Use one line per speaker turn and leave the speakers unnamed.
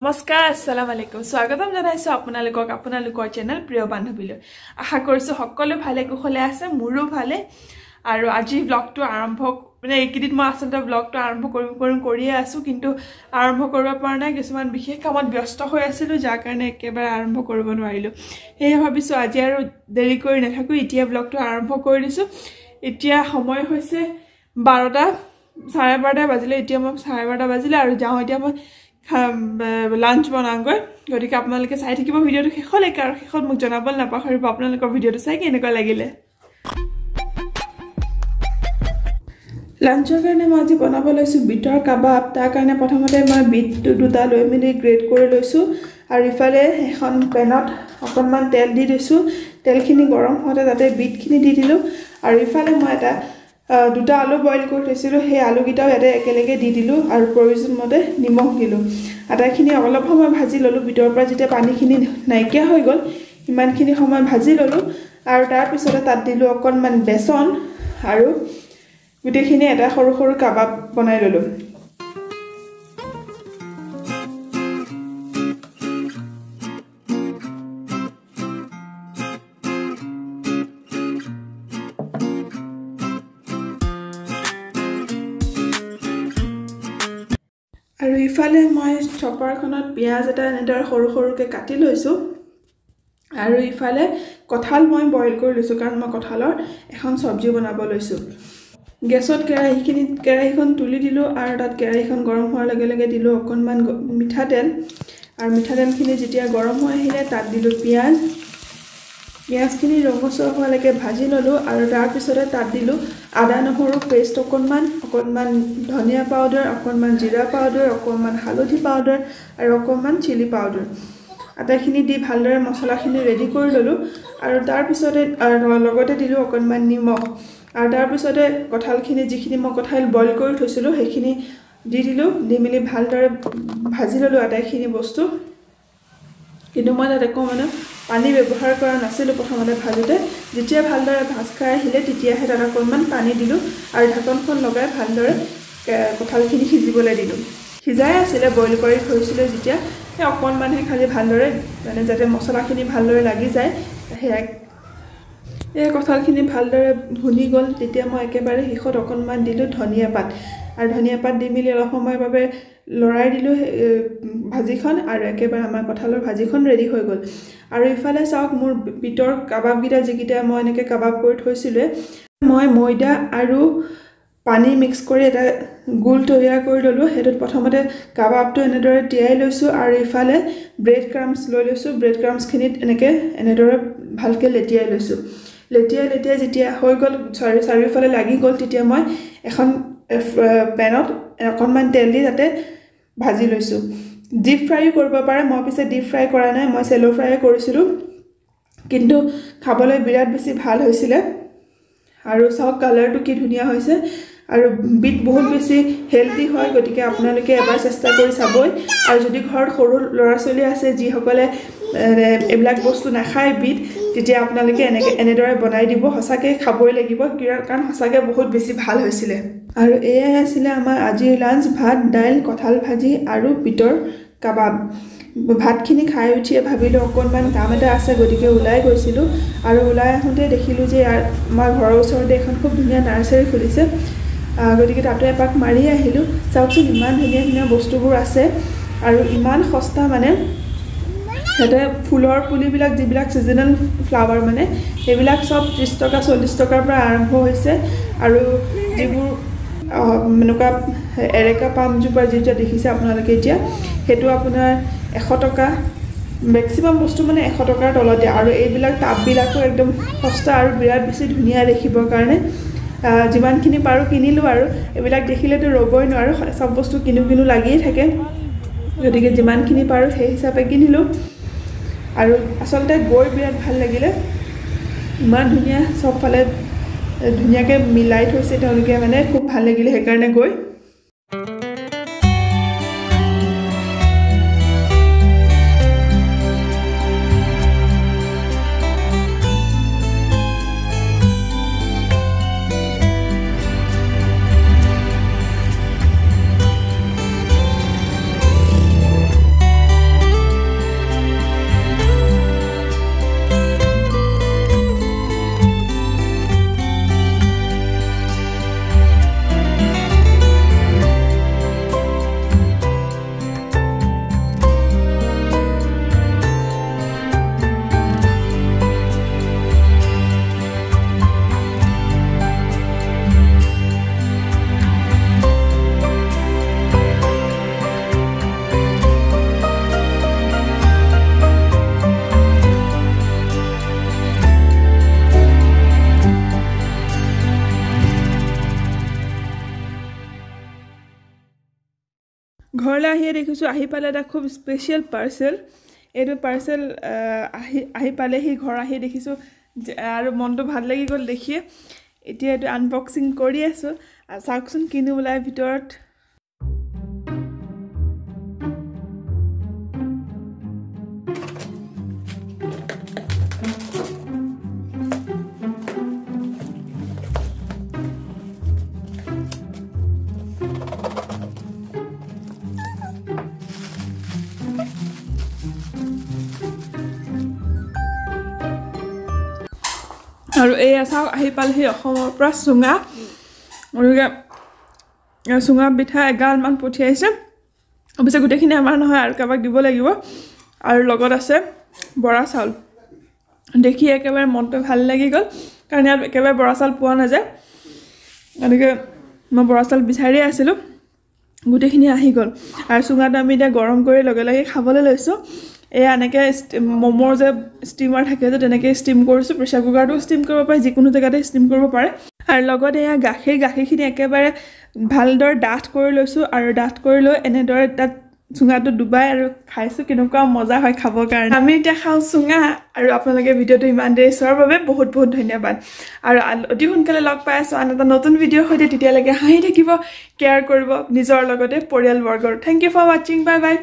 নমস্কাৰ আসসালামু আলাইকুম স্বাগতম জনাইছো আপোনালোকৰ চেনেল প্ৰিয় বান্ধৱীলৈ আশা কৰিছো সকলো ভালে কুশলে আছে মোৰো ভালে আৰু আজি ব্লগটো আৰম্ভ মানে এইকেদিন মই আসলতে ব্লগটো আৰম্ভ কৰিয়ে আছো কিন্তু আৰম্ভ কৰিব পৰা নাই কিছুমান বিশেষ কামত ব্যস্ত হৈ আছিলো যাৰ কাৰণে একেবাৰে আৰম্ভ কৰিব নোৱাৰিলো এই ভাবিছো আজি আৰু দেৰি কৰি নাথাকো এতিয়া ব্লগটো আৰম্ভ কৰি দিছো এতিয়া সময় হৈছে 12টা 12:30 বাজিলে এতিয়া মই 12:30 বাজিলে আৰু যাও এতিয়া মই লাঞ্চ বনাংগৈ গতিকে আপোনালোকে চাই থাকিব ভিডিওটো শেষলৈকে আৰু শেষত মোক জনাবলৈ নাপাহৰিব আপোনালোকৰ ভিডিওটো চাই কেনেকুৱা লাগিলে লাঞ্চৰ কাৰণে মই আজি বনাব লৈছো বিটৰ কাবাব তাৰ কাৰণে প্ৰথমতে মই বিট দুটা লৈ মিলি গ্ৰেট কৰি লৈছো আৰু ইফালে এখন পেনত অকণমান তেল দি দিছো তেলখিনি গৰম হওঁতে তাতে বিটখিনি দি দিলো আৰু ইফালে মই এটা দুটা আলু বইল কৰি থৈছিলো সেই আলুগিটাও ইয়াতে একেলগে দি দিলো আৰু প্ৰয়োজন মতে নিমখ দিলো আটাখিনি অলপ সময় ভাজি ললো বিটৰ পৰা যেতিয়া পানীখিনি নাইকিয়া হৈ গল ইমানখিনি সময় ভাজি ললো আৰু তাৰ পিছতে তাত দিলো অকণমান বেসন আৰু গুটেখিনি এটা সৰু সৰু কাবাব বনাই ললো আৰু ইফালে মই চপাৰখনত পিয়াজ এটা এনেদৰে সৰু সৰুকে কাটি লৈছো আৰু ইফালে কঁঠাল মই বইল কৰি লৈছো কাৰণ মই কঁঠালৰ এখন সবজি বনাব লৈছো গেছত কেৰাহীখন তুলি দিলো আৰু তাত কেৰাহীখন গৰম হোৱাৰ লগে লগে দিলো অকণমান মিঠাতেল আৰু মিঠাতেলখিনি যেতিয়া গৰম হৈ আহিলে তাত দিলো পিয়াজখিনি ৰঙচুৱা হোৱালৈকে ভাজি ললো আৰু তাৰ পিছতে তাত দিলো আদা নহৰু পেষ্ট অকণমান ধনিয়া পাউডাৰ অকণমান জিৰা পাউডাৰ অকণমান হালধি পাউডাৰ আৰু অকণমান চিলি পাউডাৰ আটাখিনি দি ভালদৰে মছলাখিনি ৰেডি কৰি ললো আৰু তাৰ পিছতে লগতে দিলো অকণমান নিমখ আৰু তাৰ পিছতে কঁঠালখিনি যিখিনি মই কঁঠাল বইল কৰি থৈছিলো সেইখিনি দি দিলো দি মিলি ভালদৰে ভাজি ললো আটাখিনি বস্তু কিন্তু মই তাতে অকণমান পানী ব্যৱহাৰ কৰা নাছিলো প্ৰথমতে ভাজোতে যেতিয়া ভালদৰে ভাজ খাই আহিলে তেতিয়াহে তাত অকণমান পানী দিলো আৰু ঢাকনখন লগাই ভালদৰে কঁঠালখিনি সিজিবলৈ দিলো সিজাই আছিলে বইল কৰি থৈছিলো যেতিয়া সেই অকণমানহে খালি ভালদৰে মানে যাতে মছলাখিনি ভালদৰে লাগি যায় সেয়া এই কঁঠালখিনি ভালদৰে ভুনি গল তেতিয়া মই একেবাৰে শেষত অকণমান দিলো ধনিয়া পাত আৰু ধনিয়া পাত দি মিলি অলপ সময়ৰ বাবে লৰাই দিলো ভাজিখন আৰু একেবাৰে আমাৰ কঁঠালৰ ভাজিখন ৰেডি হৈ গল আৰু ইফালে চাওক মোৰ বিটৰ কাবাবগিটা যিকিটা মই এনেকৈ কাবাব কৰি থৈছিলে মই ময়দা আৰু পানী মিক্স কৰি এটা গোল তৈয়াৰ কৰি ললো হেতুত প্ৰথমতে কাবাবটো এনেদৰে তিয়াই লৈছো আৰু ইফালে ব্ৰেড ক্ৰাম্বছ লৈ লৈছো ব্ৰেড ক্ৰাম্বছখিনিত এনেদৰে ভালকৈ লেটিয়াই লৈছো লেটিয়াই যেতিয়া হৈ গল চাৰিওফালে লাগি গল তেতিয়া মই এখন পেনত অকণমান তেল দি তাতে ভাজি লৈছো ডিপ ফ্ৰাই কৰিব পাৰে মই পিছে ডিপ ফ্ৰাই কৰা নাই মই সেলো ফ্ৰাই কৰিছিলো কিন্তু খাবলৈ বিৰাট বেছি ভাল হৈছিল আৰু চাওক কালাৰটো কি ধুনিয়া হৈছে আৰু বিট বহুত বেছি হেলদি হয় গতিকে আপোনালোকে এবাৰ চেষ্টা কৰি চাবই আৰু যদি ঘৰত সৰু ল'ৰা ছোৱালী আছে যিসকলে এবিলাক বস্তু নাখায় বিট তেতিয়া আপোনালোকে এনেদৰে বনাই দিব হসাকে খাবই লাগিব কাৰণ হসাকে বহুত বেছি ভাল হৈছিল আৰু এয়াই আছিল আমাৰ আজিৰ লাঞ্চ ভাত দাইল কঁঠাল ভাজি আৰু বিটৰ কাবাব ভাতখিনি খাই উঠিয়ে ভাবিলো অকণমান কাম এটা আছে গতিকে ওলাই গৈছিলো আৰু ওলাই আহোঁতে দেখিলো যে আমাৰ ঘৰৰ ওচৰতে এখন খুব ধুনীয়া নাৰ্চাৰী খুলিছে গতিকে তাতে এপাক মাৰি আহিলো চাওকচোন ইমান ধুনীয়া ধুনীয়া বস্তুবোৰ আছে আৰু ইমান সস্তা মানে হেতে ফুলৰ পুলিবিলাক যিবিলাক সিজনেল ফ্লাৱাৰ মানে এইবিলাক সব 30 টকা 40 টকাৰ পৰা আৰম্ভ হৈছে আৰু যিবোৰ মেনুকা এৰেকা পামজোপা যেটা দেখিছে আপোনালোকে এতিয়া হেতু আপোনাৰ 100 টকা ম্যাক্সিমাম বস্তু মানে 100 টকাৰ তলতে আৰু এইবিলাক টাববিলাকো একদম সস্তা আৰু বিৰাট বেছি ধুনীয়া দেখিবৰ কাৰণে যিমানখিনি পাৰো কিনিলো আৰু এইবিলাক দেখিলেতো ৰবই নোৱাৰো সব বস্তু কিনো লাগিয়ে থাকে গতিকে যিমানখিনি পাৰো সেই হিচাপে কিনিলো আৰু আসলতে গৈ বিৰাট ভাল লাগিলে ইমান ধুনীয়া সবফালে ধুনীয়াকৈ মিলাই থৈছে তেওঁলোকে মানে খুব ভাল লাগিলে সেইকাৰণে গৈ ঘৰলৈ আহিয়ে দেখিছোঁ আহি পালে এটা খুব স্পেচিয়েল পাৰ্চেল এইটো পাৰ্চেল আহি পালেহি ঘৰ আহি দেখিছোঁ আৰু মনটো ভাল লাগি গ'ল দেখিয়ে এতিয়া এইটো আনবক্সিং কৰি আছোঁ আৰু চাওকচোন কিনো ওলাই ভিতৰত আৰু এই চাওক আহি পালেহি অসমৰ পৰা চুঙা গতিকে চুঙা পিঠা এগালমান পঠিয়াইছে অৱশ্যে গোটেইখিনি আমাৰ নহয় আৰু কাৰোবাক দিব লাগিব আৰু লগত আছে বৰা চাউল দেখি একেবাৰে মনটো ভাল লাগি গ'ল কাৰণ ইয়াত একেবাৰে বৰা চাউল পোৱা নাযায় গতিকে মই বৰা চাউল বিচাৰিয়ে আছিলোঁ গোটেইখিনি আহি গ'ল আৰু চুঙাটো আমি এতিয়া গৰম কৰি লগে লগে খাবলৈ লৈছোঁ এয়া এনেকৈ ম'মৰ যে ষ্টিমাৰ থাকে যে তেনেকৈ ষ্টিম কৰিছোঁ প্ৰেছাৰ কুকাৰটো ষ্টিম কৰিব পাৰে যিকোনো জেগাতে ষ্টিম কৰিব পাৰে আৰু লগতে এয়া গাখীৰখিনি একেবাৰে ভালদৰে ডাঠ কৰি লৈছোঁ আৰু ডাঠ কৰি লৈ এনেদৰে তাত চুঙাটো ডুবাই আৰু খাইছোঁ কেনেকুৱা মজা হয় খাবৰ কাৰণে আমি এতিয়া খাওঁ চুঙা আৰু আপোনালোকে ভিডিঅ'টো ইমান দেৰি চোৱাৰ বাবে বহুত বহুত ধন্যবাদ আৰু অতি সোনকালে লগ পাই আছোঁ আন এটা নতুন ভিডিঅ'ৰ সৈতে তেতিয়ালৈকে হাঁহি থাকিব কেয়াৰ কৰিব নিজৰ লগতে পৰিয়ালবৰ্গৰ থেংক ইউ ফৰ ৱাচিং বাই বাই